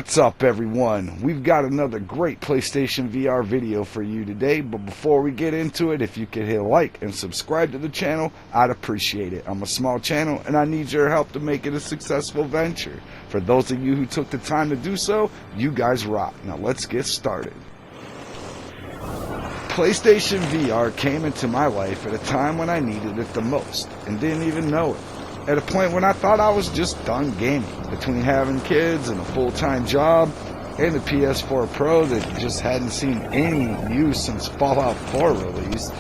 What's up, everyone? We've got another great PlayStation VR video for you today, but before we get into it, if you could hit like and subscribe to the channel, I'd appreciate it. I'm a small channel and I need your help to make it a successful venture. For those of you who took the time to do so, you guys rock. Now let's get started. PlayStation VR came into my life at a time when I needed it the most and didn't even know it. At a point when I thought I was just done gaming, between having kids and a full-time job, and the PS4 Pro that just hadn't seen any use since Fallout 4 release.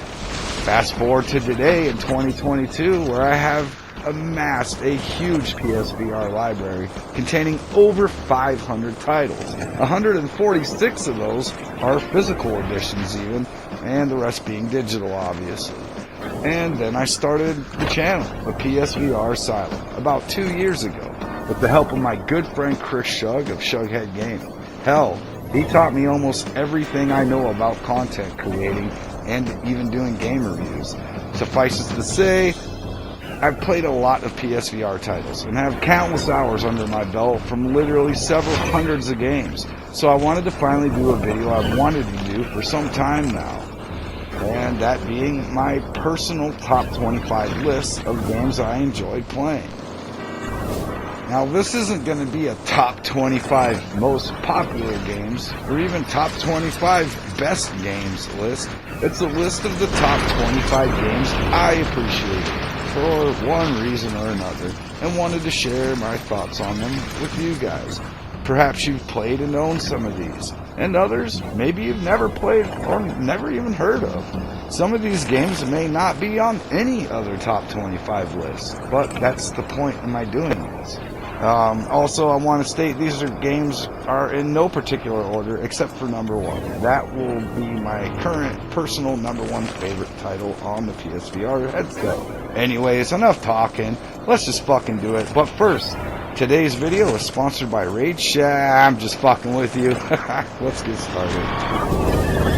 Fast forward to today in 2022, where I have amassed a huge PSVR library containing over 500 titles. 146 of those are physical editions even, and the rest being digital, obviously. And then I started the channel, the PSVR Asylum, about 2 years ago, with the help of my good friend Chris Shug of Shughead Gaming. Hell, he taught me almost everything I know about content creating and even doing game reviews. Suffice it to say, I've played a lot of PSVR titles and have countless hours under my belt from literally several hundreds of games. So I wanted to finally do a video I've wanted to do for some time now. And that being my personal top 25 list of games I enjoyed playing. Now this isn't going to be a top 25 most popular games or even top 25 best games list. It's a list of the top 25 games I appreciated for one reason or another and wanted to share my thoughts on them with you guys. Perhaps you've played and owned some of these, and others maybe you've never played or never even heard of. Some of these games may not be on any other top 25 lists, but that's the point of my doing this. Also, I want to state these games are in no particular order except for number one. That will be my current personal number one favorite title on the PSVR headset. Anyways, enough talking. Let's just fucking do it. But first, today's video is sponsored by Raid Shack. I'm just fucking with you. Let's get started.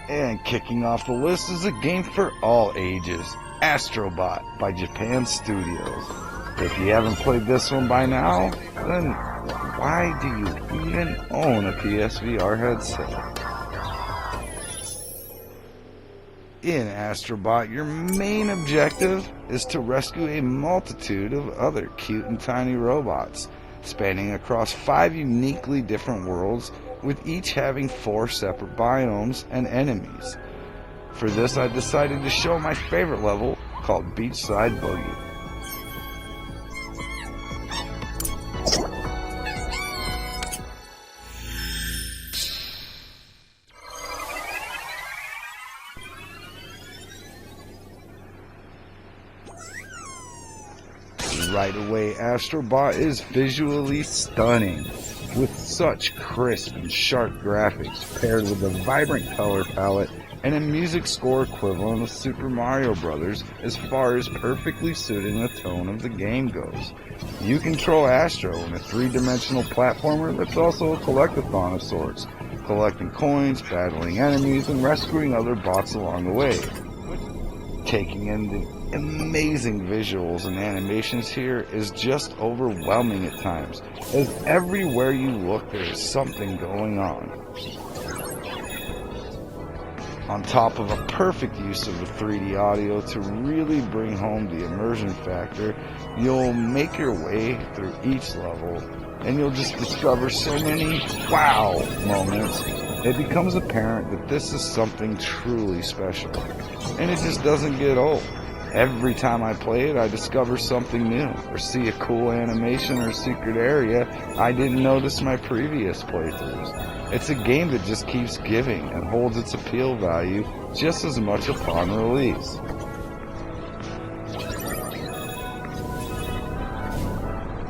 And kicking off the list is a game for all ages, Astrobot by Japan Studios. If you haven't played this one by now, then why do you even own a PSVR headset? In Astrobot, your main objective is to rescue a multitude of other cute and tiny robots, spanning across 5 uniquely different worlds, with each having 4 separate biomes and enemies. For this, I decided to show my favorite level, called Beachside Boogie. Right away, Astrobot is visually stunning, with such crisp and sharp graphics paired with a vibrant color palette and a music score equivalent of Super Mario Bros. As far as perfectly suiting the tone of the game goes. You control Astro in a 3-dimensional platformer that's also a collectathon of sorts, collecting coins, battling enemies, and rescuing other bots along the way. Taking in the amazing visuals and animations here is just overwhelming at times, as everywhere you look there is something going on. On top of a perfect use of the 3D audio to really bring home the immersion factor, you'll make your way through each level and you'll just discover so many wow moments. It becomes apparent that this is something truly special, and it just doesn't get old. Every time I play it, I discover something new, or see a cool animation or secret area I didn't notice my previous playthroughs. It's a game that just keeps giving and holds its appeal value just as much upon release.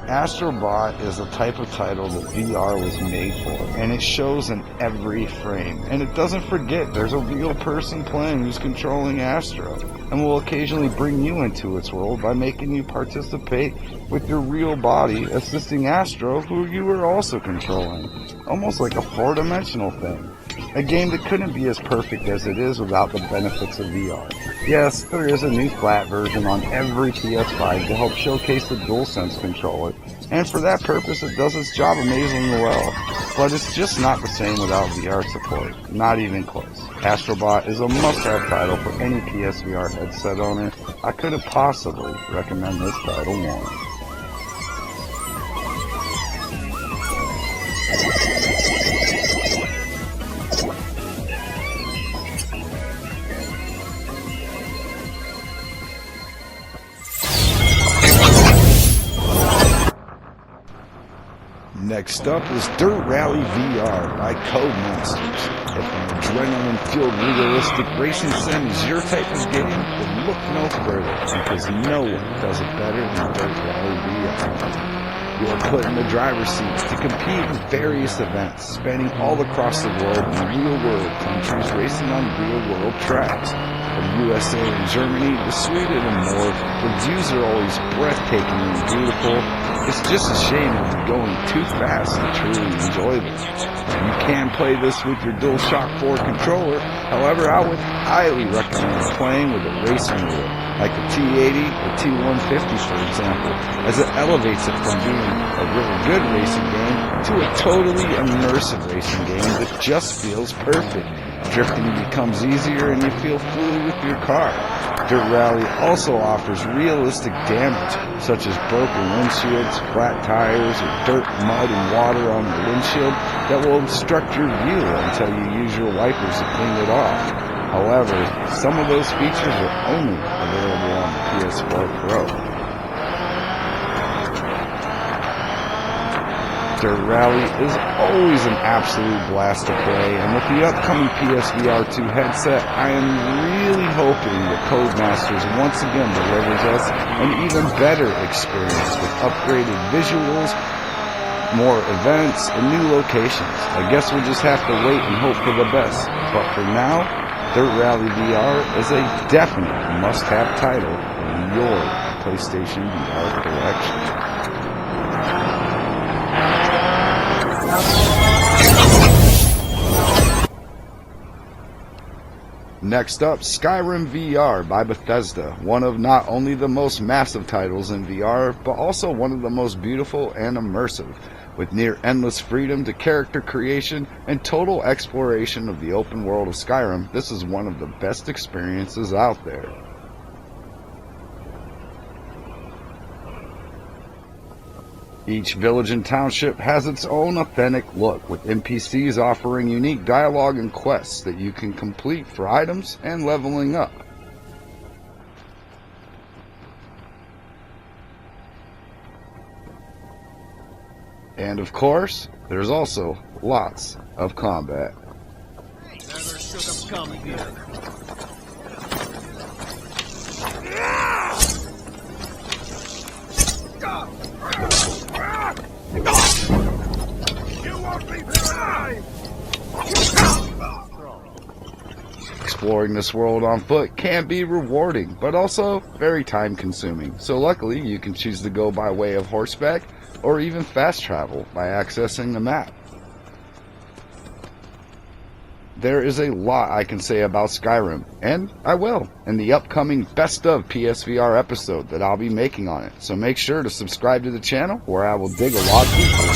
Astrobot is a type of title that VR was made for, and it shows in every frame. And it doesn't forget there's a real person playing who's controlling Astro, and will occasionally bring you into its world by making you participate with your real body, assisting Astro, who you are also controlling. Almost like a 4-dimensional thing. A game that couldn't be as perfect as it is without the benefits of VR. Yes, there is a new flat version on every PS5 to help showcase the DualSense controller, and for that purpose it does its job amazingly well. But it's just not the same without VR support, not even close. Astrobot is a must-have title for any PSVR headset owner. I couldn't possibly recommend this title more. Next up is Dirt Rally VR by Codemasters. If an adrenaline-fueled realistic racing sim is your type of game, then look no further, because no one does it better than Dirt Rally VR. You are put in the driver's seat to compete in various events, spanning all across the world in real-world countries racing on real-world tracks. From USA and Germany to Sweden and more, the views are always breathtakingly beautiful. It's just a shame it would be going too fast to truly enjoy this. You can play this with your DualShock 4 controller, however I would highly recommend playing with a racing wheel, like a T80 or T150 for example, as it elevates it from being a really good racing game to a totally immersive racing game that just feels perfect. Drifting becomes easier and you feel fluid with your car. Dirt Rally also offers realistic damage, such as broken windshields, flat tires, or dirt, mud, and water on the windshield that will obstruct your view until you use your wipers to clean it off. However, some of those features are only available on the PS4 Pro. Dirt Rally is always an absolute blast to play, and with the upcoming PSVR 2 headset, I am really hoping that Codemasters once again delivers us an even better experience with upgraded visuals, more events, and new locations. I guess we'll just have to wait and hope for the best, but for now, Dirt Rally VR is a definite must-have title in your PlayStation VR collection. Next up, Skyrim VR by Bethesda, one of not only the most massive titles in VR, but also one of the most beautiful and immersive. With near endless freedom to character creation and total exploration of the open world of Skyrim, this is one of the best experiences out there. Each village and township has its own authentic look, with NPCs offering unique dialogue and quests that you can complete for items and leveling up. And of course, there's also lots of combat. Never should have come here. Exploring this world on foot can be rewarding, but also very time consuming. So luckily you can choose to go by way of horseback or even fast travel by accessing the map. There is a lot I can say about Skyrim, and I will, in the upcoming Best of PSVR episode that I'll be making on it. So make sure to subscribe to the channel where I will dig a lot deeper.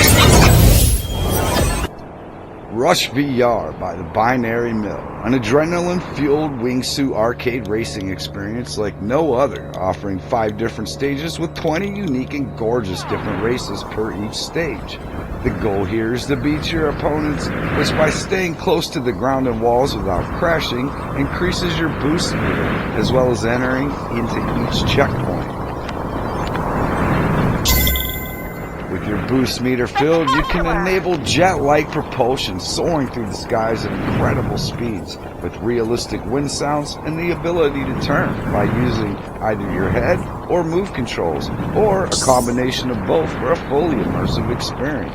Rush VR by the Binary Mill, an adrenaline-fueled wingsuit arcade racing experience like no other, offering 5 different stages with 20 unique and gorgeous different races per each stage. The goal here is to beat your opponents, which by staying close to the ground and walls without crashing, increases your boost meter, as well as entering into each checkpoint. With your boost meter filled, you can enable jet-like propulsion soaring through the skies at incredible speeds, with realistic wind sounds and the ability to turn by using either your head or move controls, or a combination of both for a fully immersive experience.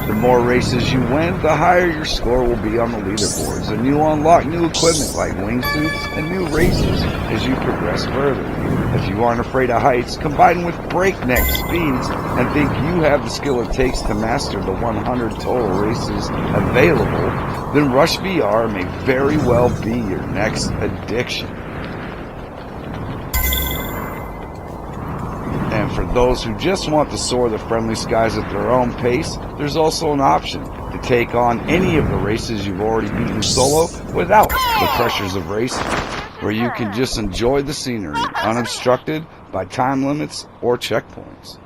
The more races you win, the higher your score will be on the leaderboards, and you'll unlock new equipment like wingsuits and new races as you progress further. If you aren't afraid of heights, combined with breakneck speeds, and think you have the skill it takes to master the 100 total races available, then Rush VR may very well be your next addiction. And for those who just want to soar the friendly skies at their own pace, there's also an option to take on any of the races you've already beaten solo without the pressures of racing, where you can just enjoy the scenery unobstructed by time limits or checkpoints.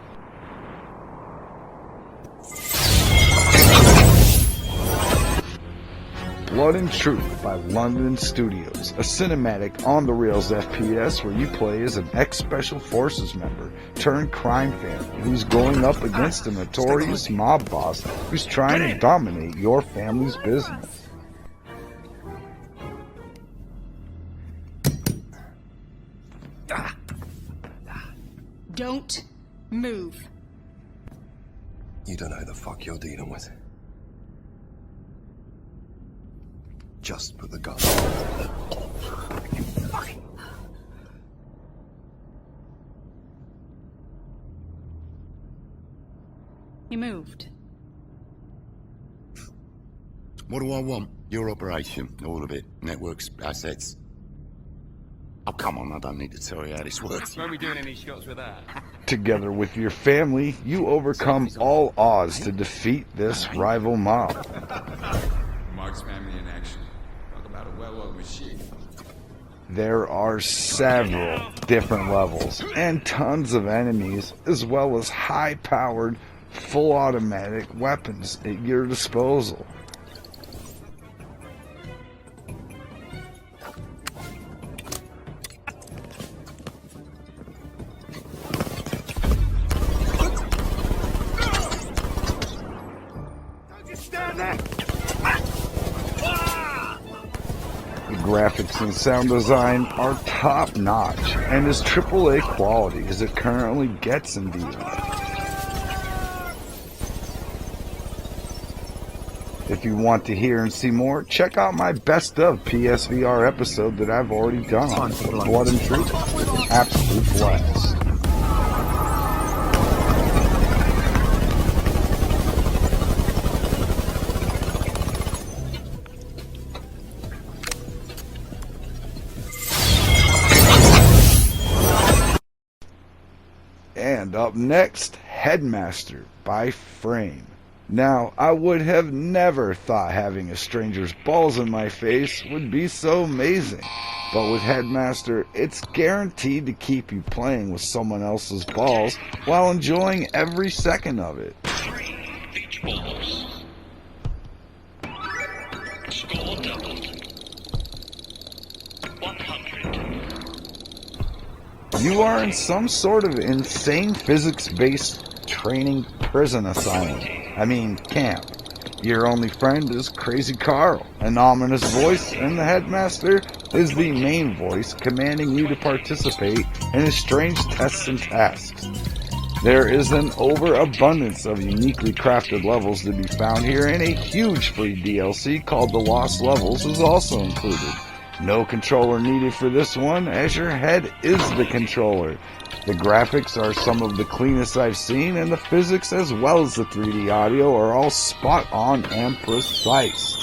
Blood and Truth by London Studios, a cinematic on-the-rails FPS where you play as an ex-Special Forces member turned crime family who's going up against a notorious mob boss who's trying to dominate your family's business. Don't move. You don't know who the fuck you're dealing with. Just put the gun. You moved. What do I want? Your operation, all of it. Networks, assets. Oh, come on, I don't need to tell you how this works. Won't be doing any shots with that. Together with your family, you overcome all odds to defeat this rival mob. Mark's family in action. Talk about a well-oiled machine. There are several different levels and tons of enemies, as well as high-powered, full automatic weapons at your disposal. Graphics and sound design are top notch and as AAA quality as it currently gets in VR. If you want to hear and see more, check out my best of PSVR episode that I've already done on Blood and Truth. An absolute blast. And up next, Headmaster by Frame. Now, I would have never thought having a stranger's balls in my face would be so amazing. But with Headmaster, it's guaranteed to keep you playing with someone else's balls while enjoying every second of it. 3 beach balls. Score doubled. 100. You are in some sort of insane physics-based training prison asylum. I mean, camp. Your only friend is Crazy Carl, an ominous voice, and the Headmaster is the main voice commanding you to participate in his strange tests and tasks. There is an overabundance of uniquely crafted levels to be found here, and a huge free DLC called The Lost Levels is also included. No controller needed for this one, as your head is the controller. The graphics are some of the cleanest I've seen, and the physics as well as the 3D audio are all spot on and precise.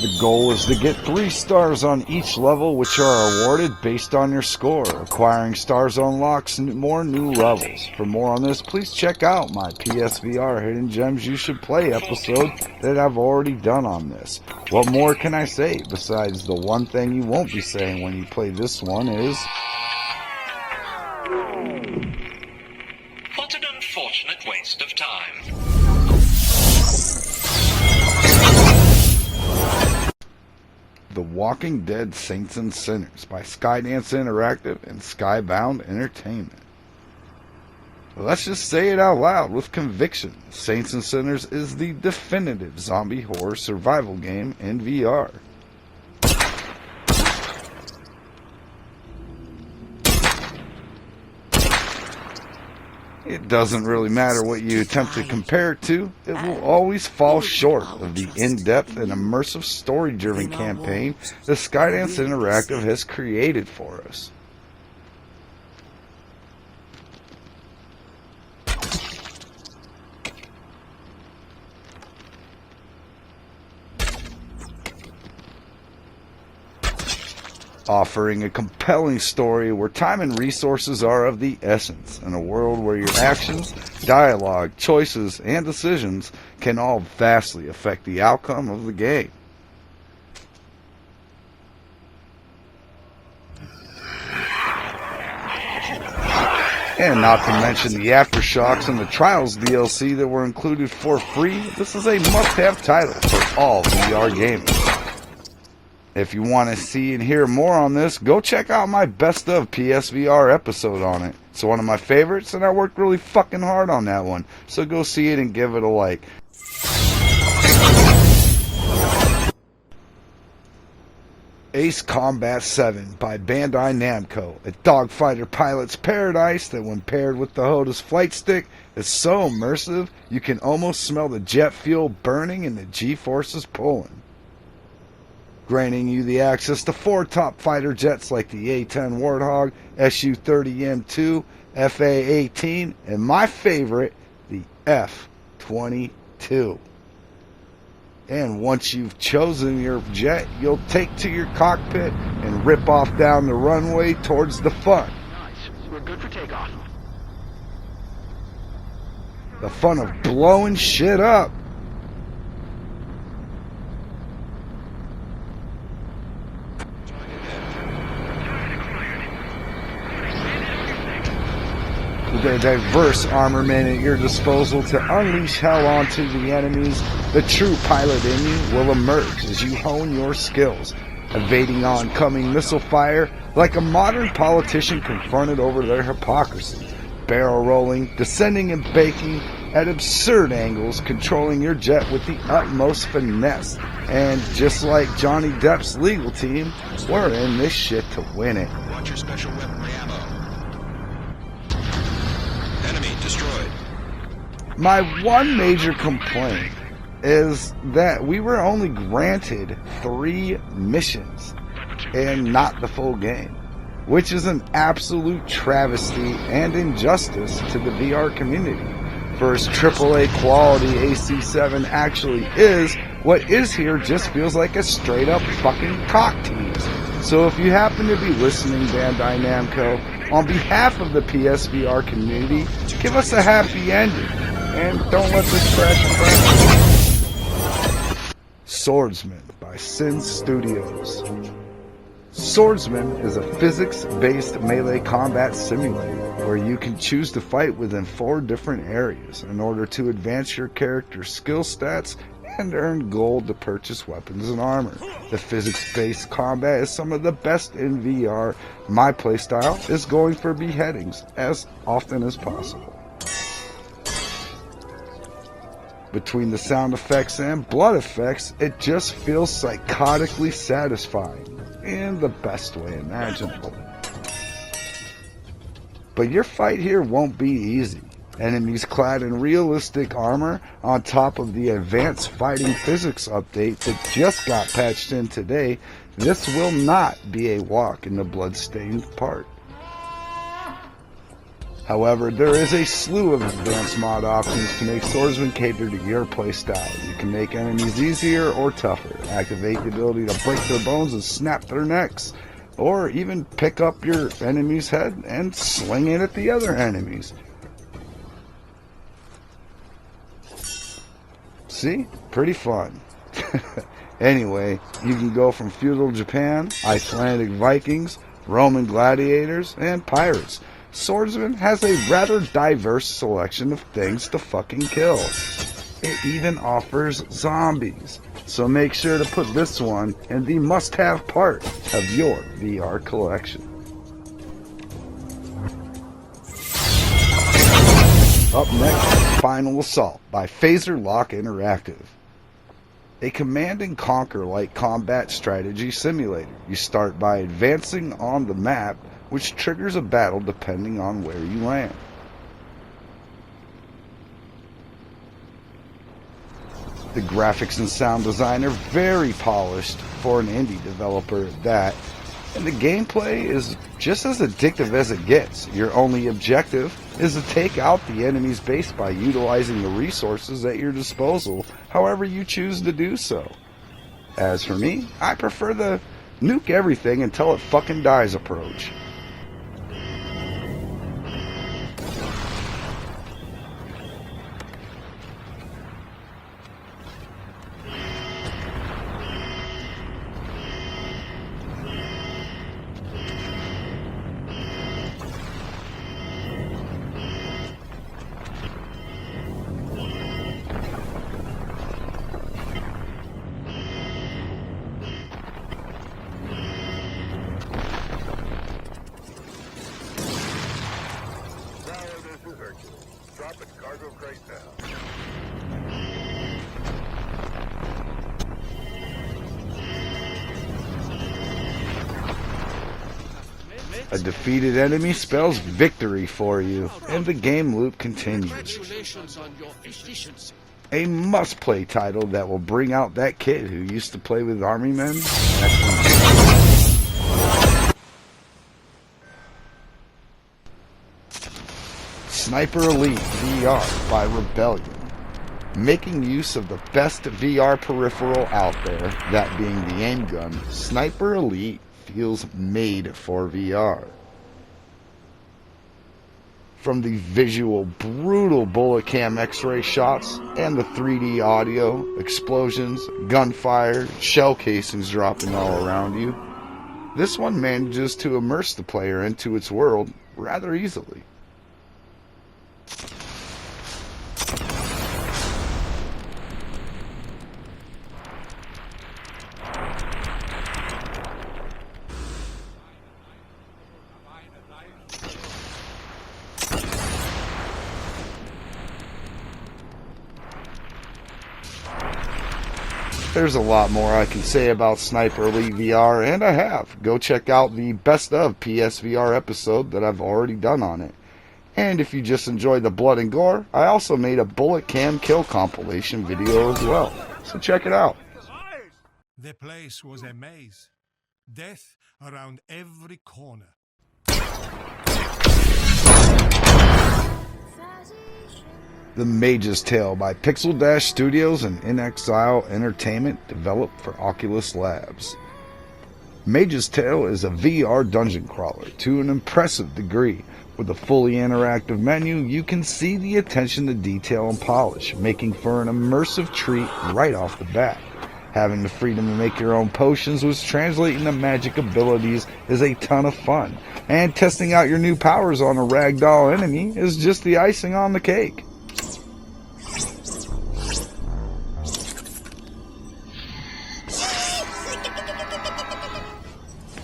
The goal is to get 3 stars on each level, which are awarded based on your score. Acquiring stars unlocks more new levels. For more on this, please check out my PSVR Hidden Gems You Should Play episode that I've already done on this. What more can I say besides the one thing you won't be saying when you play this one is... What an unfortunate waste of time. The Walking Dead Saints and Sinners by Skydance Interactive and Skybound Entertainment. Let's just say it out loud with conviction. Saints and Sinners is the definitive zombie horror survival game in VR. It doesn't really matter what you attempt to compare it to, it will always fall short of the in-depth and immersive story-driven campaign that Skydance Interactive has created for us. offering a compelling story where time and resources are of the essence, in a world where your actions, dialogue, choices, and decisions can all vastly affect the outcome of the game. And not to mention the Aftershocks and the Trials DLC that were included for free, this is a must-have title for all VR gamers. If you want to see and hear more on this, go check out my Best of PSVR episode on it. It's one of my favorites, and I worked really fucking hard on that one, so go see it and give it a like. Ace Combat 7 by Bandai Namco, a dogfighter pilot's paradise that when paired with the HOTAS flight stick is so immersive you can almost smell the jet fuel burning and the G-forces pulling. Granting you the access to 4 top fighter jets like the A-10 Warthog, Su-30M2, FA-18, and my favorite, the F-22. And once you've chosen your jet, you'll take to your cockpit and rip off down the runway towards the fun. Nice. We're good for takeoff. The fun of blowing shit up. With a diverse armament at your disposal to unleash hell onto the enemies, the true pilot in you will emerge as you hone your skills, evading oncoming missile fire like a modern politician confronted over their hypocrisy, barrel rolling, descending and baking at absurd angles, controlling your jet with the utmost finesse. And just like Johnny Depp's legal team, we're in this shit to win it. Watch your special weaponry ammo. Enemy destroyed. My one major complaint is that we were only granted 3 missions and not the full game, which is an absolute travesty and injustice to the VR community. For as AAA quality AC7 actually is, what is here just feels like a straight up fucking cock tease. So if you happen to be listening, Bandai Namco, on behalf of the PSVR community, give us a happy ending and don't let this trash burn. Swordsman by Sin Studios. Swordsman is a physics-based melee combat simulator where you can choose to fight within 4 different areas in order to advance your character's skill stats and earn gold to purchase weapons and armor. The physics-based combat is some of the best in VR. My playstyle is going for beheadings as often as possible. Between the sound effects and blood effects, it just feels psychotically satisfying in the best way imaginable. But your fight here won't be easy. Enemies clad in realistic armor on top of the advanced fighting physics update that just got patched in today, this will not be a walk in the blood-stained park. However, there is a slew of advanced mod options to make Swordsman cater to your playstyle. You can make enemies easier or tougher, activate the ability to break their bones and snap their necks, or even pick up your enemy's head and sling it at the other enemies. See? Pretty fun. Anyway, you can go from feudal Japan, Icelandic Vikings, Roman gladiators, and pirates. Swordsman has a rather diverse selection of things to fucking kill. It even offers zombies. So make sure to put this one in the must-have part of your VR collection. Up next, Final Assault by Phaser Lock Interactive. A command and conquer like combat strategy simulator. You start by advancing on the map, which triggers a battle depending on where you land. The graphics and sound design are very polished for an indie developer at that, and the gameplay is just as addictive as it gets. Your only objective is to take out the enemy's base by utilizing the resources at your disposal, however you choose to do so. As for me, I prefer the nuke everything until it fucking dies approach. A defeated enemy spells victory for you, and the game loop continues. A must-play title that will bring out that kid who used to play with army men next month. Sniper Elite VR by Rebellion. Making use of the best VR peripheral out there, that being the aim gun, Sniper Elite feels made for VR. From the visual, brutal bullet cam x-ray shots and the 3D audio, explosions, gunfire, shell casings dropping all around you, this one manages to immerse the player into its world rather easily. There's a lot more I can say about Sniper Elite VR, and I have. Go check out the best of PSVR episode that I've already done on it. And if you just enjoy the blood and gore, I also made a bullet cam kill compilation video as well. So check it out. The place was a maze. Death around every corner. The Mage's Tale by Pixel Dash Studios and In Exile Entertainment, developed for Oculus Labs. Mage's Tale is a VR dungeon crawler to an impressive degree. With a fully interactive menu, you can see the attention to detail and polish, making for an immersive treat right off the bat. Having the freedom to make your own potions which translate into magic abilities is a ton of fun, and testing out your new powers on a ragdoll enemy is just the icing on the cake.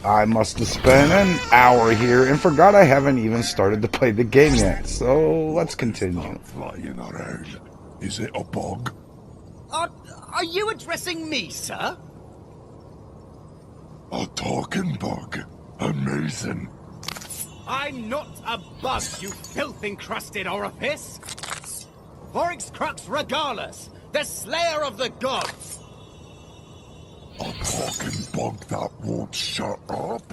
I must have spent an hour here and forgot I haven't even started to play the game yet, so let's continue. Flying around. Is it a bug? Are you addressing me, sir? A talking bug. Amazing. I'm not a bug, you filth-encrusted orifice! Vorig's Crux Regalis, the slayer of the gods! A talking bug that won't shut up?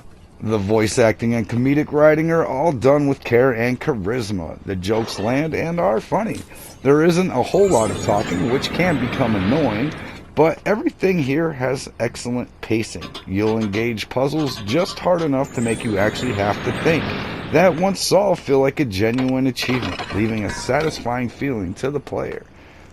The voice acting and comedic writing are all done with care and charisma. The jokes land and are funny. There isn't a whole lot of talking, which can become annoying, but everything here has excellent pacing. You'll engage puzzles just hard enough to make you actually have to think. That once solved feel like a genuine achievement, leaving a satisfying feeling to the player.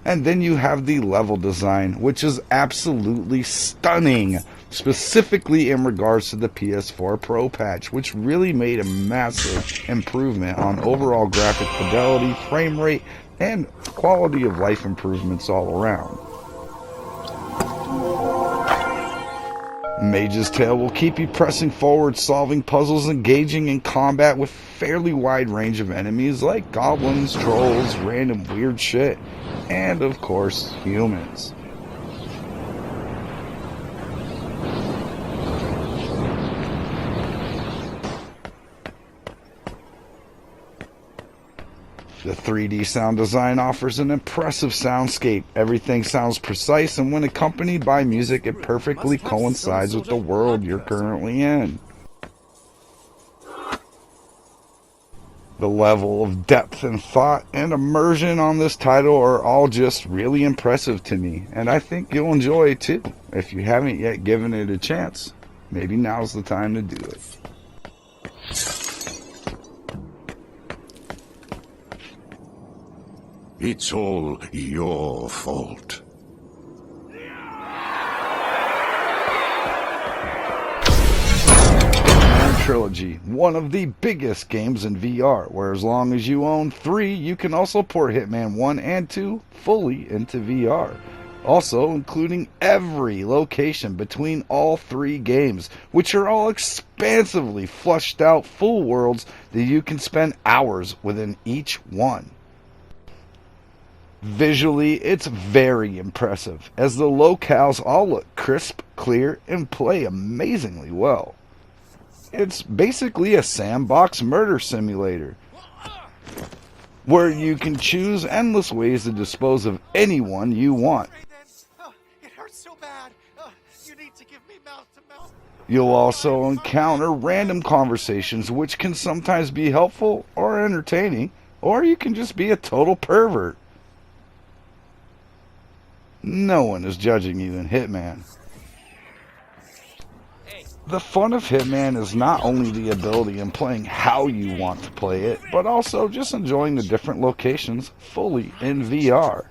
And then you have the level design, which is absolutely stunning, specifically in regards to the PS4 Pro patch, which really made a massive improvement on overall graphic fidelity, frame rate, and quality of life improvements all around. Mage's Tale will keep you pressing forward, solving puzzles, engaging in combat with fairly wide range of enemies like goblins, trolls, random weird shit, and of course, humans. The 3D sound design offers an impressive soundscape. Everything sounds precise, and when accompanied by music, it perfectly coincides with the world you're currently in. The level of depth and thought and immersion on this title are all just really impressive to me, and I think you'll enjoy it too, if you haven't yet given it a chance. maybe now's the time to do it. It's all your fault. Hitman Trilogy, one of the biggest games in VR, where as long as you own 3, you can also port Hitman 1 and 2 fully into VR. Also including every location between all 3 games, which are all expansively fleshed out full worlds that you can spend hours within each one. Visually, it's very impressive, as the locales all look crisp, clear, and play amazingly well. It's basically a sandbox murder simulator, where you can choose endless ways to dispose of anyone you want. It hurts so bad. You need to give me mouth to mouth. You'll also encounter random conversations, which can sometimes be helpful or entertaining, or you can just be a total pervert. No one is judging you in Hitman. The fun of Hitman is not only the ability in playing how you want to play it, but also just enjoying the different locations fully in VR.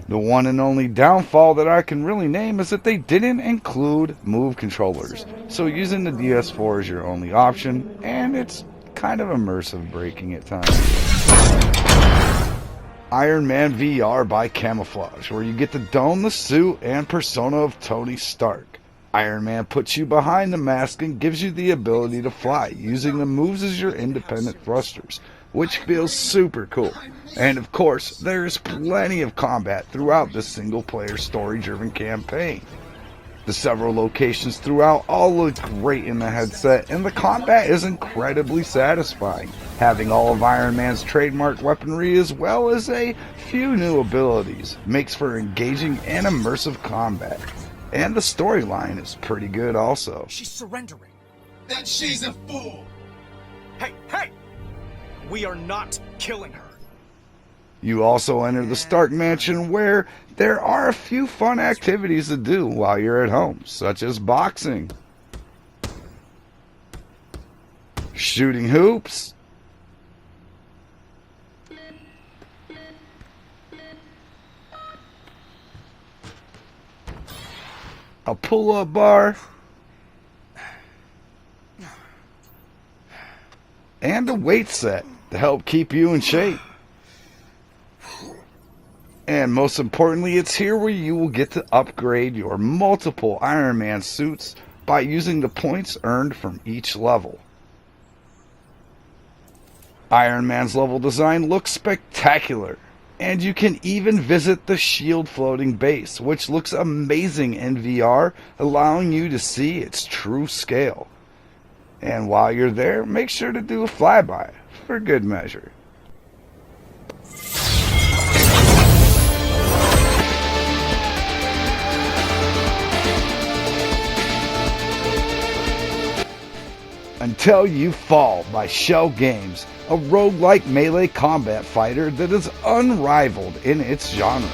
The one and only downfall that I can really name is that they didn't include move controllers, so using the DS4 is your only option, and it's kind of immersive breaking at times. Iron Man VR by Camouflage, where you get to don the suit and persona of Tony Stark. Iron Man puts you behind the mask and gives you the ability to fly, using the moves as your independent thrusters, which feels super cool. And of course, there is plenty of combat throughout this single-player story-driven campaign. The several locations throughout all look great in the headset, and the combat is incredibly satisfying, having all of Iron Man's trademark weaponry as well as a few new abilities makes for engaging and immersive combat. And the storyline is pretty good also. She's surrendering. Then she's a fool! Hey, hey! We are not killing her. You also enter the Stark Mansion, where there are a few fun activities to do while you're at home, such as boxing, shooting hoops, a pull-up bar, and a weight set to help keep you in shape. And most importantly, it's here where you will get to upgrade your multiple Iron Man suits by using the points earned from each level. Iron Man's level design looks spectacular, and you can even visit the shield floating base, which looks amazing in VR, allowing you to see its true scale. And while you're there, make sure to do a flyby for good measure. Until You Fall by Shell Games, a roguelike melee combat fighter that is unrivaled in its genre.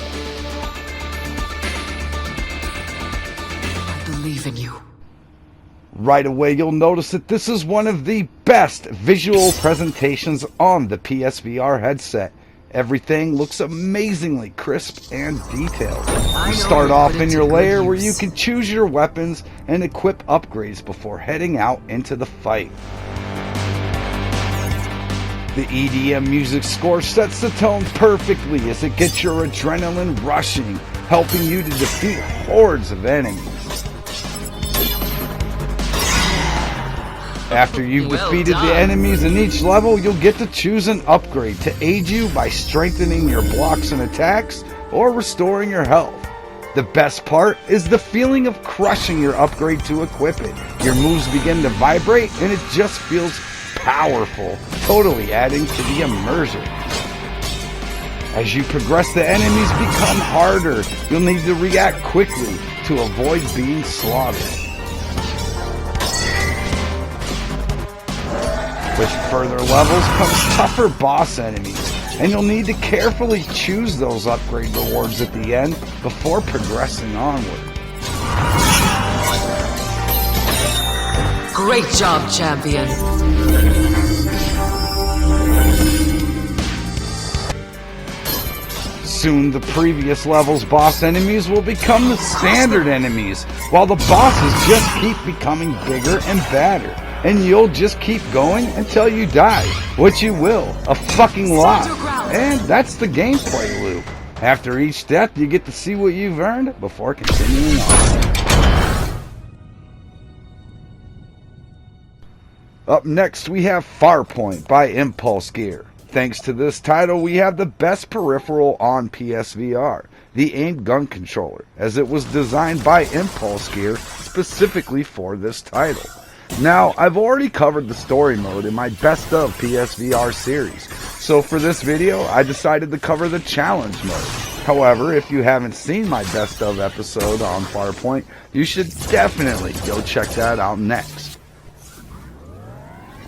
I believe in you. Right away you'll notice that this is one of the best visual presentations on the PSVR headset. Everything looks amazingly crisp and detailed. You start off in your lair where you can choose your weapons and equip upgrades before heading out into the fight. The EDM music score sets the tone perfectly as it gets your adrenaline rushing, helping you to defeat hordes of enemies. After you've defeated the enemies in each level, you'll get to choose an upgrade to aid you by strengthening your blocks and attacks or restoring your health. The best part is the feeling of crushing your upgrade to equip it. Your moves begin to vibrate and it just feels powerful, totally adding to the immersion. As you progress, the enemies become harder. You'll need to react quickly to avoid being slaughtered. With further levels comes tougher boss enemies, and you'll need to carefully choose those upgrade rewards at the end before progressing onward. Great job, champion. Soon the previous level's boss enemies will become the standard enemies, while the bosses just keep becoming bigger and badder. And you'll just keep going until you die, which you will, a fucking lot. And that's the gameplay loop. After each death, you get to see what you've earned before continuing on. Up next, we have Farpoint by Impulse Gear. Thanks to this title, we have the best peripheral on PSVR, the aimed gun controller, as it was designed by Impulse Gear specifically for this title. Now, I've already covered the story mode in my Best of PSVR series, so for this video, I decided to cover the challenge mode. However, if you haven't seen my Best of episode on Farpoint, you should definitely go check that out next.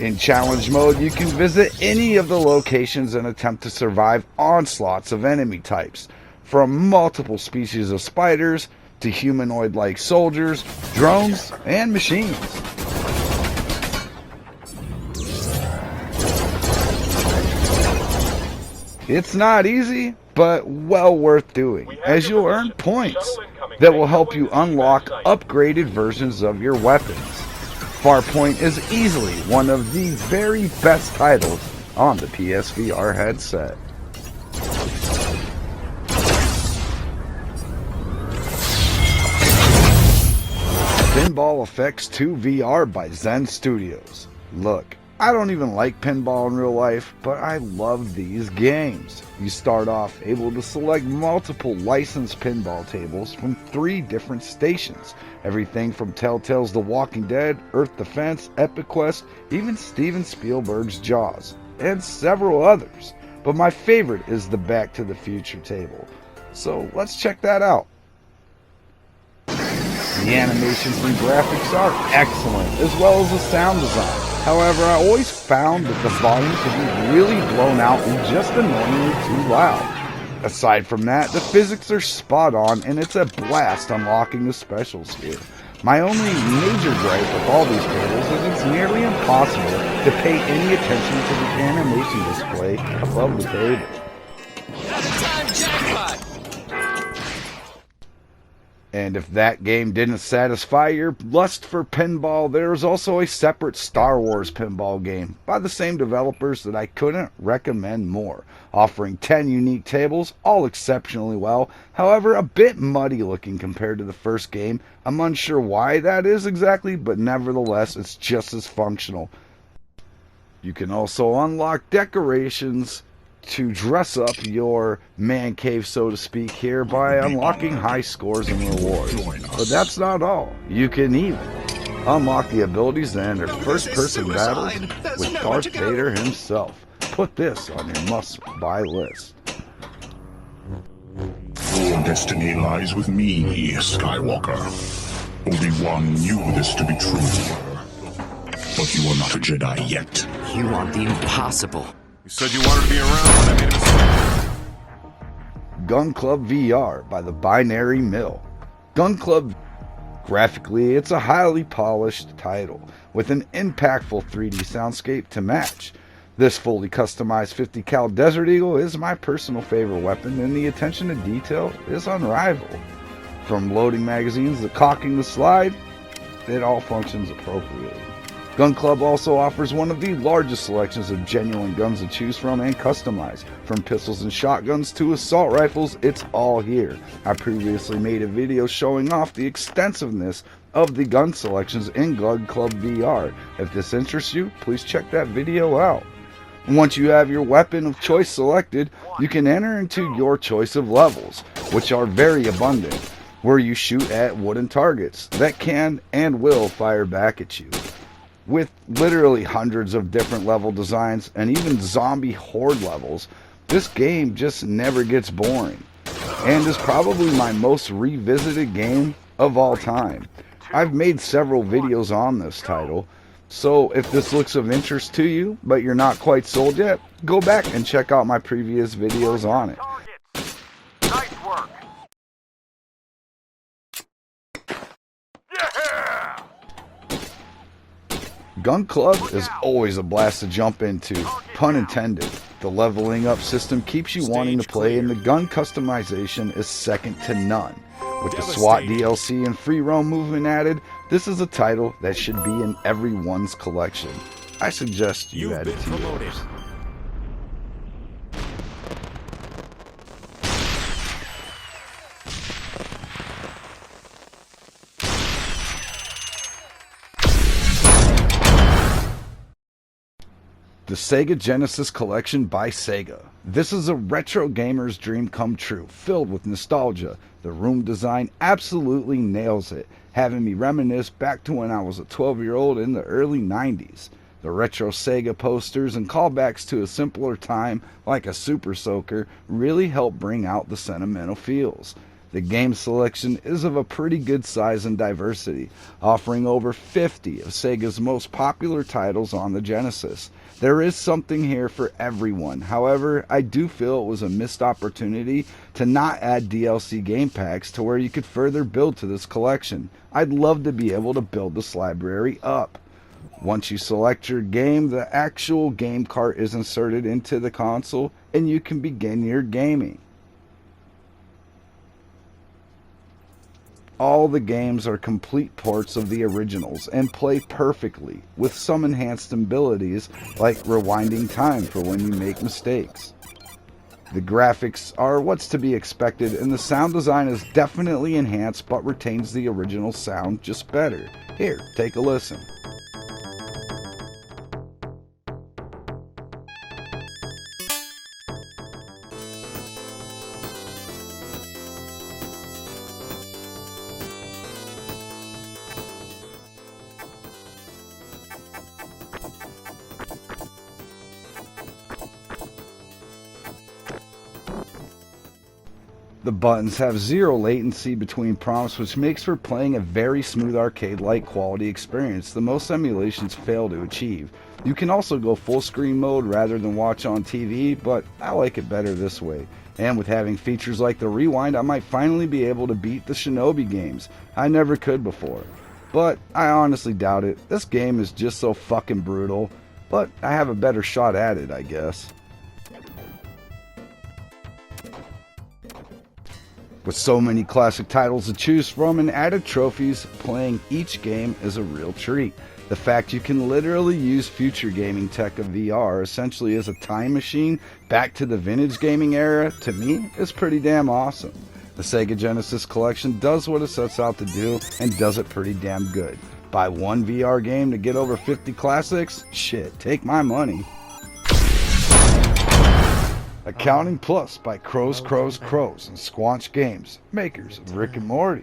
In challenge mode, you can visit any of the locations and attempt to survive onslaughts of enemy types, from multiple species of spiders to humanoid-like soldiers, drones, and machines. It's not easy, but well worth doing, as you'll earn points that will help you unlock upgraded versions of your weapons. Farpoint is easily one of the very best titles on the PSVR headset. Pinball Effects 2 VR by Zen Studios. Look, I don't even like pinball in real life, but I love these games. You start off able to select multiple licensed pinball tables from 3 different stations. Everything from Telltale's The Walking Dead, Earth Defense, Epic Quest, even Steven Spielberg's Jaws, and several others. But my favorite is the Back to the Future table. So let's check that out. The animations and graphics are excellent, as well as the sound design. However, I always found that the volume could be really blown out and just annoyingly too loud. Aside from that, the physics are spot on, and it's a blast unlocking the specials here. My only major gripe with all these tables is it's nearly impossible to pay any attention to the animation display above the table. And if that game didn't satisfy your lust for pinball, there's also a separate Star Wars pinball game by the same developers that I couldn't recommend more, offering 10 unique tables, all exceptionally well, however a bit muddy looking compared to the first game. I'm unsure why that is exactly, but nevertheless it's just as functional. You can also unlock decorations to dress up your man cave, so to speak, here by unlocking high scores and rewards. But that's not all. You can even unlock the abilities to enter first-person battles with Darth Vader himself. Put this on your must-buy list. Your destiny lies with me, Skywalker. Obi-Wan knew this to be true. But you are not a Jedi yet. You want the impossible. You said you wanted to be around when I made a mistake. Gun Club VR by the Binary Mill. Gun Club, graphically, it's a highly polished title with an impactful 3D soundscape to match. This fully customized 50 cal Desert Eagle is my personal favorite weapon, and the attention to detail is unrivaled. From loading magazines to cocking the slide, it all functions appropriately. Gun Club also offers one of the largest selections of genuine guns to choose from and customize. From pistols and shotguns to assault rifles, it's all here. I previously made a video showing off the extensiveness of the gun selections in Gun Club VR. If this interests you, please check that video out. Once you have your weapon of choice selected, you can enter into your choice of levels, which are very abundant, where you shoot at wooden targets that can and will fire back at you. With literally hundreds of different level designs and even zombie horde levels, this game just never gets boring, and is probably my most revisited game of all time. I've made several videos on this title, so if this looks of interest to you, but you're not quite sold yet, go back and check out my previous videos on it. Nice work. Yeah! Gun Club is always a blast to jump into, pun intended. The leveling up system keeps you wanting to play, and the gun customization is second to none. With the SWAT DLC and free roam movement added, this is a title that should be in everyone's collection. I suggest you add it to yours. The Sega Genesis Collection by Sega. This is a retro gamer's dream come true, filled with nostalgia. The room design absolutely nails it, having me reminisce back to when I was a 12-year-old in the early 90s. The retro Sega posters and callbacks to a simpler time, like a Super Soaker, really help bring out the sentimental feels. The game selection is of a pretty good size and diversity, offering over 50 of Sega's most popular titles on the Genesis. There is something here for everyone. However, I do feel it was a missed opportunity to not add DLC game packs to where you could further build to this collection. I'd love to be able to build this library up. Once you select your game, the actual game cart is inserted into the console and you can begin your gaming. All the games are complete ports of the originals and play perfectly, with some enhanced abilities like rewinding time for when you make mistakes. The graphics are what's to be expected, and the sound design is definitely enhanced but retains the original sound just better. Here, take a listen. The buttons have zero latency between prompts, which makes for playing a very smooth arcade-like quality experience that most emulations fail to achieve. You can also go full screen mode rather than watch on TV, but I like it better this way. And with having features like the rewind, I might finally be able to beat the Shinobi games. I never could before. But I honestly doubt it. This game is just so fucking brutal. But I have a better shot at it, I guess. With so many classic titles to choose from and added trophies, playing each game is a real treat. The fact you can literally use future gaming tech of VR essentially as a time machine back to the vintage gaming era, to me, is pretty damn awesome. The Sega Genesis Collection does what it sets out to do and does it pretty damn good. Buy one VR game to get over 50 classics? Shit, take my money. Accounting Plus by Crows and Squanch Games, makers of Rick and Morty.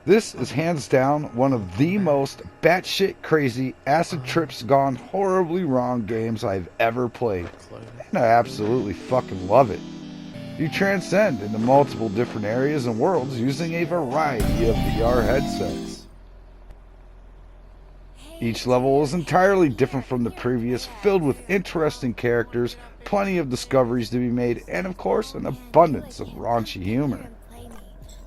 This is hands down one of the most batshit crazy, acid trips gone horribly wrong games I've ever played, and I absolutely fucking love it. You transcend into multiple different areas and worlds using a variety of VR headsets. Each level is entirely different from the previous, filled with interesting characters, plenty of discoveries to be made, and of course, an abundance of raunchy humor.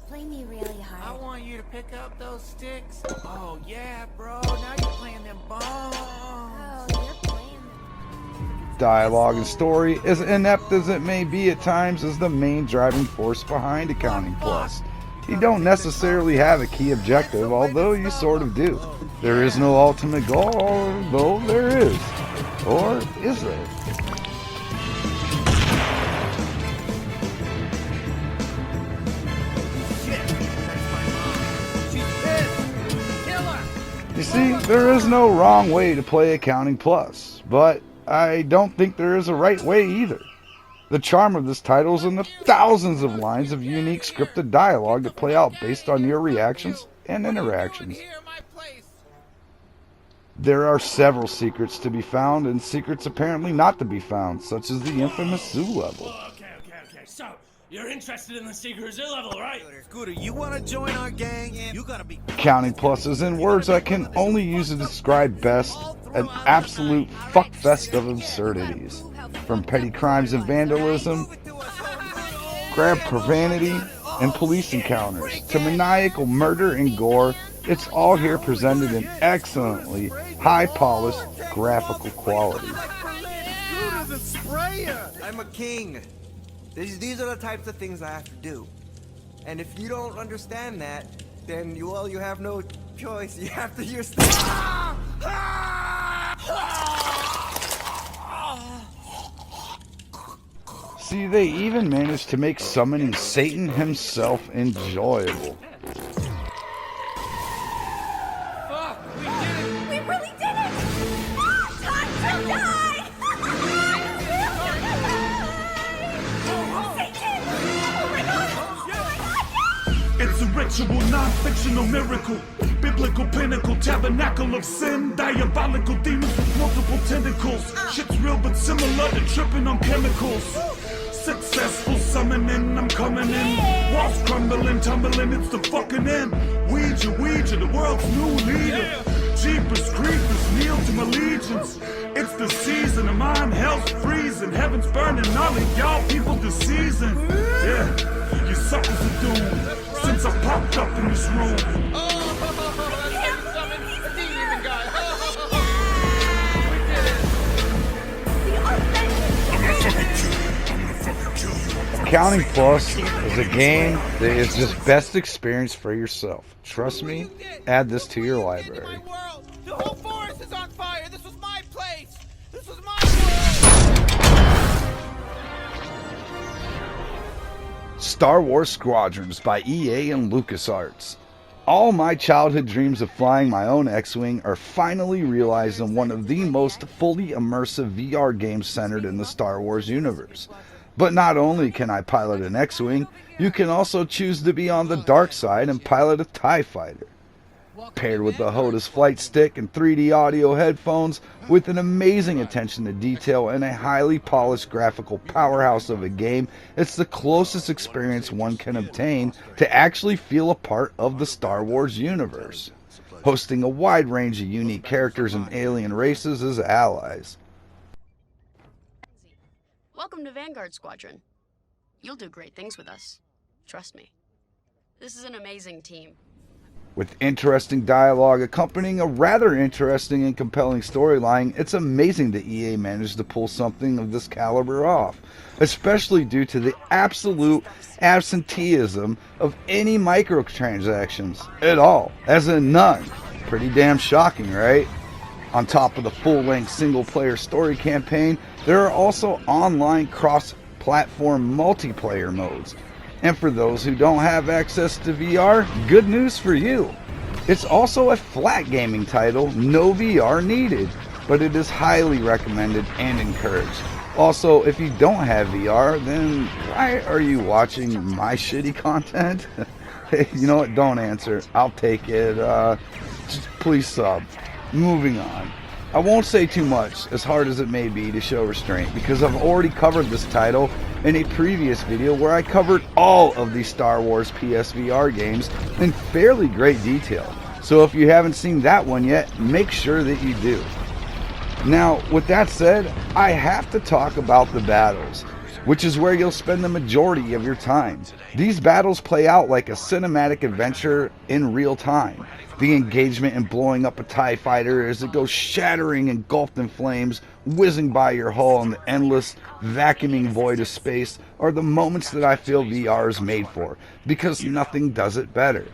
Play me really hard. I want you to pick up those sticks. Oh yeah, bro. Now you're playing them bombs. Oh, you're playing them. Dialogue and story, as inept as it may be at times, is the main driving force behind Accounting Plus. You don't necessarily have a key objective, although you sort of do. There is no ultimate goal, although there is. Or is there? You see, there is no wrong way to play Accounting Plus, but I don't think there is a right way either. The charm of this title is in the thousands of lines of unique scripted dialogue that play out based on your reactions and interactions. There are several secrets to be found and secrets apparently not to be found, such as the infamous zoo level. Okay. So, you're interested in the Secret Zoo level, right? Scooter, you want to join our gang? You gotta be... Accounting Plus is, in words I can only use to describe best, an absolute fuckfest of absurdities. From petty crimes and vandalism, grab profanity, and police encounters, to maniacal murder and gore, It's all here presented in excellently high-polished graphical quality. I'm a king. These are the types of things I have to do. And if you don't understand that, then you have no choice. You have to use See, they even managed to make summoning Satan himself enjoyable. We really did it! Time to die! Satan! Oh my god! It's a ritual, non-fictional miracle. Biblical pinnacle, tabernacle of sin. Diabolical demons with multiple tentacles. Shit's real but similar to tripping on chemicals. Successful summoning, I'm coming in. Walls crumbling, tumbling, it's the fucking end. Ouija, the world's new leader. Jeepers creepers, kneel to my legions. It's the season of mine, hell's freezing. Heaven's burning, all of y'all people this season. Yeah, you suckers are doomed. Since I popped up in this room. Accounting Plus is a game that is just best experience for yourself. Trust me, add this to your library. The whole forest is on fire. This was my place. This was my world. Star Wars Squadrons by EA and LucasArts. All my childhood dreams of flying my own X-Wing are finally realized in one of the most fully immersive VR games centered in the Star Wars universe. But not only can I pilot an X-Wing, you can also choose to be on the dark side and pilot a TIE fighter. Paired with the HOTAS flight stick and 3D audio headphones, with an amazing attention to detail and a highly polished graphical powerhouse of a game, it's the closest experience one can obtain to actually feel a part of the Star Wars universe, hosting a wide range of unique characters and alien races as allies. Welcome to Vanguard Squadron. You'll do great things with us. Trust me. This is an amazing team. With interesting dialogue accompanying a rather interesting and compelling storyline, it's amazing that EA managed to pull something of this caliber off, especially due to the absolute absenteeism of any microtransactions at all, as in none. Pretty damn shocking, right? On top of the full-length single-player story campaign, there are also online cross-platform multiplayer modes. And for those who don't have access to VR, good news for you. It's also a flat gaming title, no VR needed, but it is highly recommended and encouraged. Also, if you don't have VR, then why are you watching my shitty content? Hey, you know what? Don't answer. I'll take it. Just please sub. Moving on. I won't say too much, as hard as it may be to show restraint, because I've already covered this title in a previous video where I covered all of the Star Wars PSVR games in fairly great detail. So if you haven't seen that one yet, make sure that you do. Now, with that said, I have to talk about the battles, which is where you'll spend the majority of your time. These battles play out like a cinematic adventure in real time. The engagement in blowing up a TIE fighter as it goes shattering, engulfed in flames, whizzing by your hull in the endless, vacuuming void of space are the moments that I feel VR is made for, because nothing does it better.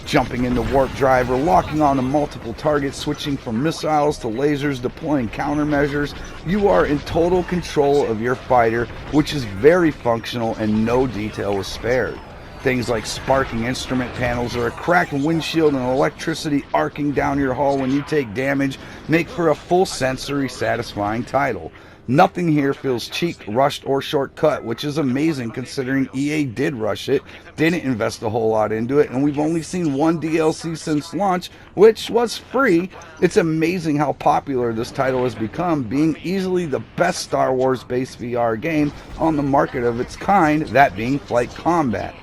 Jumping into warp drive or locking onto multiple targets, switching from missiles to lasers, deploying countermeasures, you are in total control of your fighter, which is very functional and no detail is spared. Things like sparking instrument panels or a cracked windshield and electricity arcing down your hull when you take damage make for a full sensory satisfying title. Nothing here feels cheap, rushed, or shortcut, which is amazing considering EA did rush it, didn't invest a whole lot into it, and we've only seen one DLC since launch, which was free. It's amazing how popular this title has become, being easily the best Star Wars based VR game on the market of its kind, that being Flight Combat.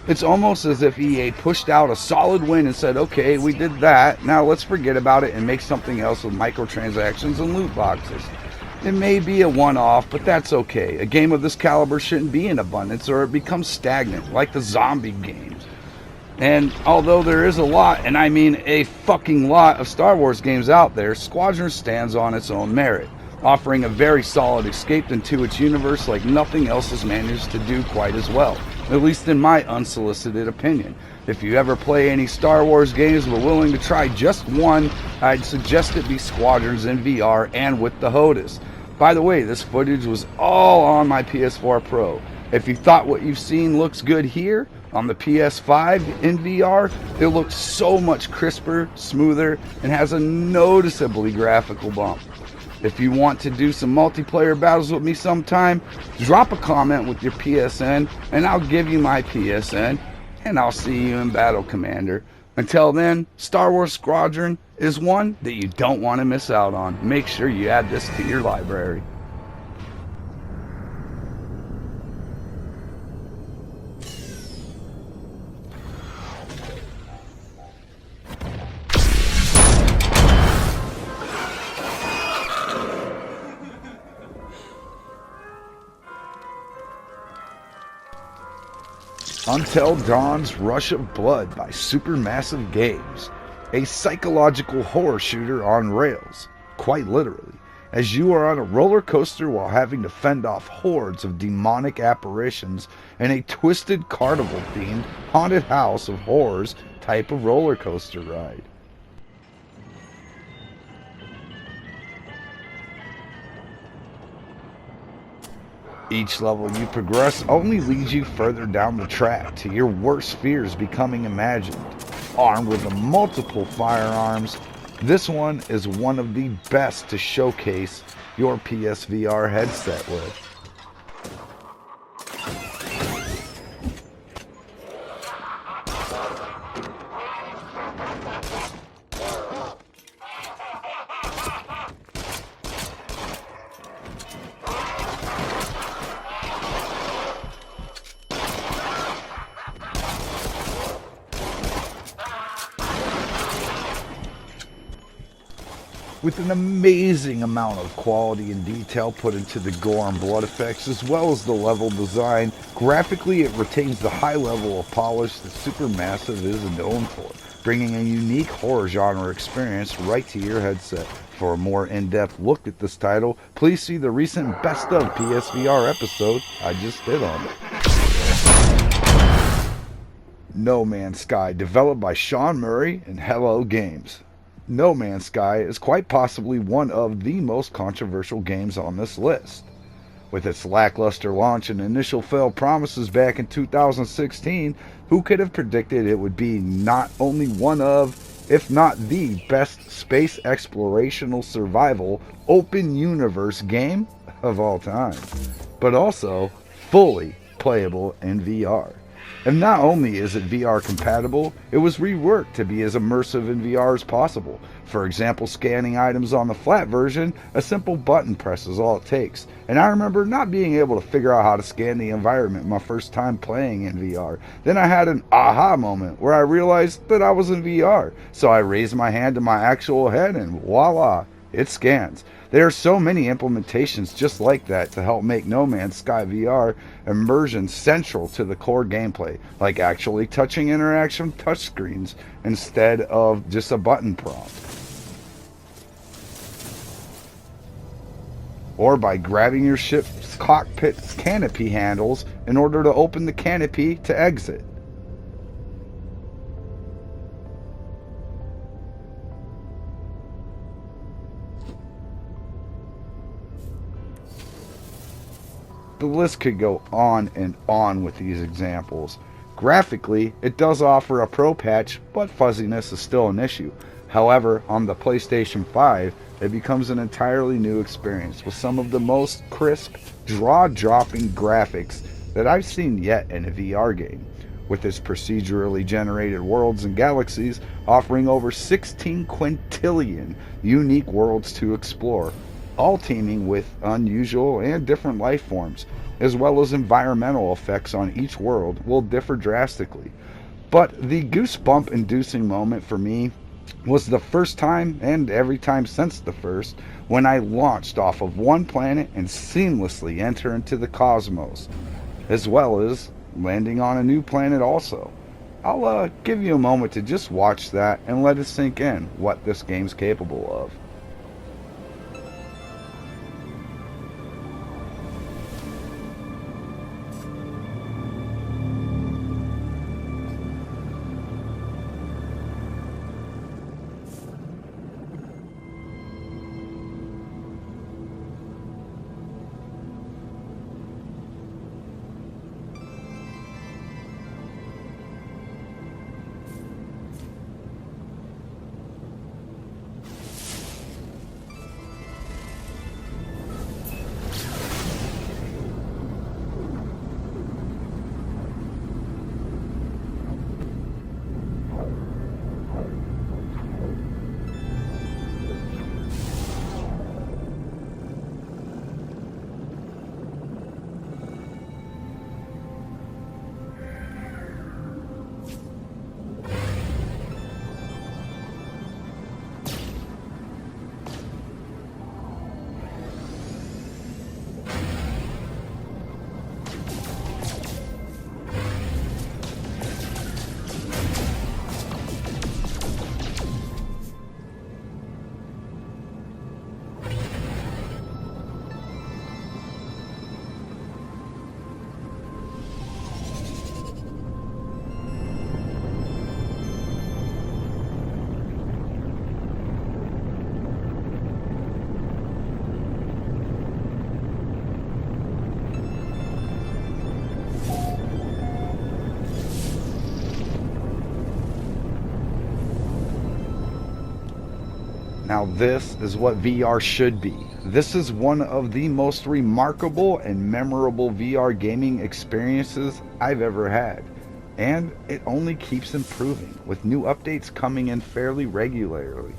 It's almost as if EA pushed out a solid win and said, okay, we did that, now let's forget about it and make something else with microtransactions and loot boxes. It may be a one-off, but that's okay. A game of this caliber shouldn't be in abundance or it becomes stagnant, like the zombie games. And although there is a lot, and I mean a fucking lot, of Star Wars games out there, Squadrons stands on its own merit, offering a very solid escape into its universe like nothing else has managed to do quite as well, at least in my unsolicited opinion. If you ever play any Star Wars games but willing to try just one, I'd suggest it be Squadrons in VR and with the HOTAS. By the way, this footage was all on my PS4 Pro. If you thought what you've seen looks good here, on the PS5 in VR, it looks so much crisper, smoother, and has a noticeably graphical bump. If you want to do some multiplayer battles with me sometime, drop a comment with your PSN, and I'll give you my PSN, and I'll see you in battle, Commander. Until then, Star Wars Squadron is one that you don't want to miss out on. Make sure you add this to your library. Until Dawn's Rush of Blood by Supermassive Games, a psychological horror shooter on rails, quite literally, as you are on a roller coaster while having to fend off hordes of demonic apparitions in a twisted carnival-themed haunted house of horrors type of roller coaster ride. Each level you progress only leads you further down the track to your worst fears becoming imagined. Armed with multiple firearms, this one is one of the best to showcase your PSVR headset with. With an amazing amount of quality and detail put into the gore and blood effects, as well as the level design, graphically it retains the high level of polish that Supermassive is known for, bringing a unique horror genre experience right to your headset. For a more in-depth look at this title, please see the recent Best of PSVR episode I just did on it. No Man's Sky, developed by Sean Murray and Hello Games. No Man's Sky is quite possibly one of the most controversial games on this list. With its lackluster launch and initial failed promises back in 2016, who could have predicted it would be not only one of, if not the best space explorational survival open universe game of all time, but also fully playable in VR. And not only is it VR compatible, it was reworked to be as immersive in VR as possible. For example, scanning items on the flat version, a simple button press is all it takes. And I remember not being able to figure out how to scan the environment my first time playing in VR. Then I had an aha moment where I realized that I was in VR. So I raised my hand to my actual head and voila, it scans. There are so many implementations just like that to help make No Man's Sky VR immersion central to the core gameplay, like actually touching interaction touchscreens instead of just a button prompt. Or by grabbing your ship's cockpit canopy handles in order to open the canopy to exit. The list could go on and on with these examples. Graphically, it does offer a pro patch, but fuzziness is still an issue. However, on the PlayStation 5, it becomes an entirely new experience with some of the most crisp, jaw-dropping graphics that I've seen yet in a VR game, with its procedurally generated worlds and galaxies offering over 16 quintillion unique worlds to explore, all teeming with unusual and different life forms, as well as environmental effects on each world will differ drastically. But the goosebump-inducing moment for me was the first time, and every time since the first, when I launched off of one planet and seamlessly enter into the cosmos, as well as landing on a new planet also. I'll give you a moment to just watch that and let it sink in what this game's capable of. Now this is what VR should be. This is one of the most remarkable and memorable VR gaming experiences I've ever had. And it only keeps improving, with new updates coming in fairly regularly.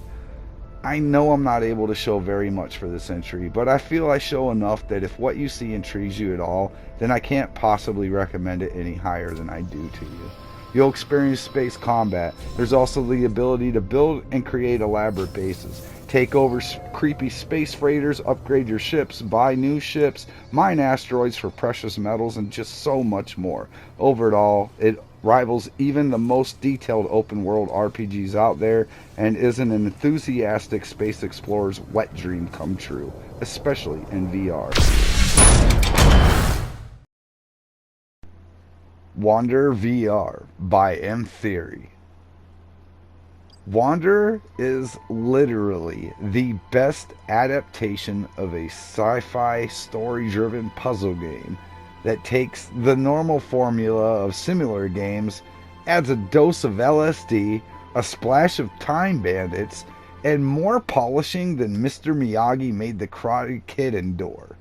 I know I'm not able to show very much for this entry, but I feel I show enough that if what you see intrigues you at all, then I can't possibly recommend it any higher than I do to you. You'll experience space combat. There's also the ability to build and create elaborate bases, take over creepy space freighters, upgrade your ships, buy new ships, mine asteroids for precious metals, and just so much more. Overall, it rivals even the most detailed open world RPGs out there and is an enthusiastic space explorer's wet dream come true, especially in VR. Wander VR by M Theory. Wander is literally the best adaptation of a sci-fi story-driven puzzle game that takes the normal formula of similar games, adds a dose of LSD, a splash of Time Bandits, and more polishing than Mr. Miyagi made the Karate Kid endure.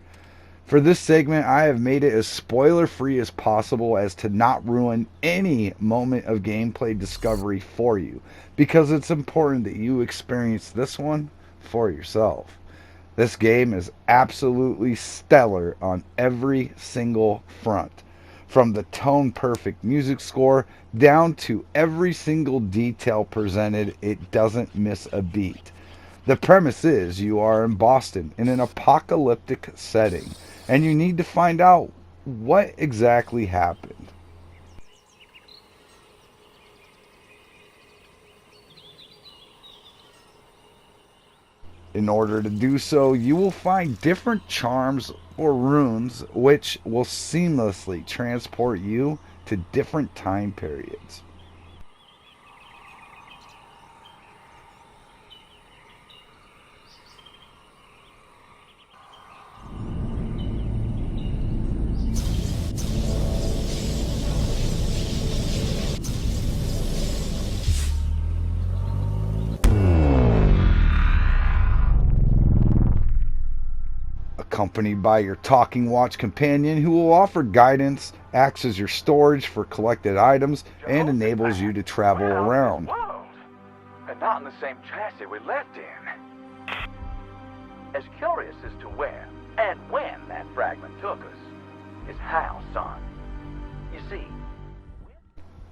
For this segment, I have made it as spoiler-free as possible as to not ruin any moment of gameplay discovery for you, because it's important that you experience this one for yourself. This game is absolutely stellar on every single front, from the tone-perfect music score down to every single detail presented. It doesn't miss a beat. The premise is you are in Boston in an apocalyptic setting, and you need to find out what exactly happened. In order to do so, you will find different charms or runes which will seamlessly transport you to different time periods. Accompanied by your talking watch companion who will offer guidance, acts as your storage for collected items, and enables you to travel around. And not in the same chassis we left in. As curious as to where and when that fragment took us is how, son. You see,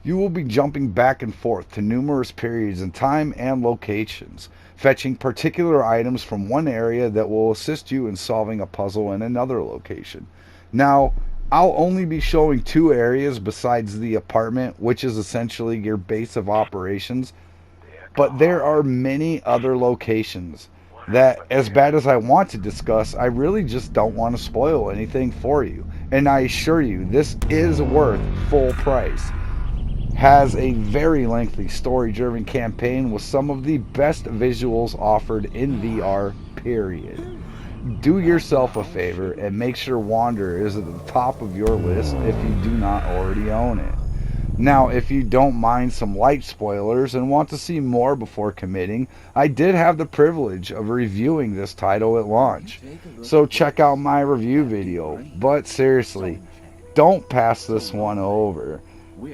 You will be jumping back and forth to numerous periods in time and locations, fetching particular items from one area that will assist you in solving a puzzle in another location. Now, I'll only be showing 2 areas besides the apartment, which is essentially your base of operations, but there are many other locations that, as bad as I want to discuss, I really just don't want to spoil anything for you. And I assure you, this is worth full price. Has a very lengthy story-driven campaign with some of the best visuals offered in VR, period. Do yourself a favor and make sure Wander is at the top of your list if you do not already own it. Now, if you don't mind some light spoilers and want to see more before committing, I did have the privilege of reviewing this title at launch, so check out my review video. But seriously, don't pass this one over,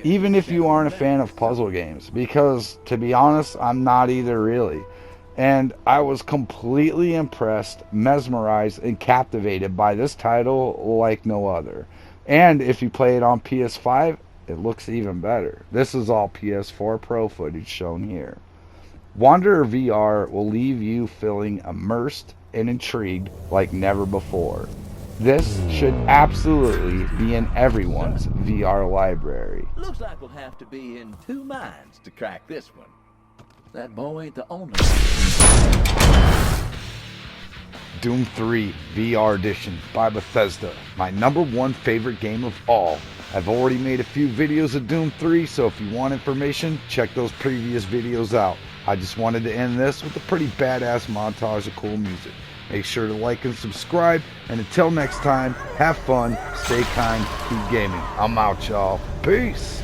even if you aren't a fan of puzzle games, because to be honest, I'm not either really. And I was completely impressed, mesmerized, and captivated by this title like no other. And if you play it on PS5, it looks even better. This is all PS4 Pro footage shown here. Wanderer VR will leave you feeling immersed and intrigued like never before. This should absolutely be in everyone's VR library. Looks like we'll have to be in 2 minds to crack this one. That boy ain't the only one. Doom 3 VR Edition by Bethesda, my #1 favorite game of all. I've already made a few videos of Doom 3, so if you want information, check those previous videos out. I just wanted to end this with a pretty badass montage of cool music. Make sure to like and subscribe, and until next time, have fun, stay kind, keep gaming. I'm out, y'all. Peace!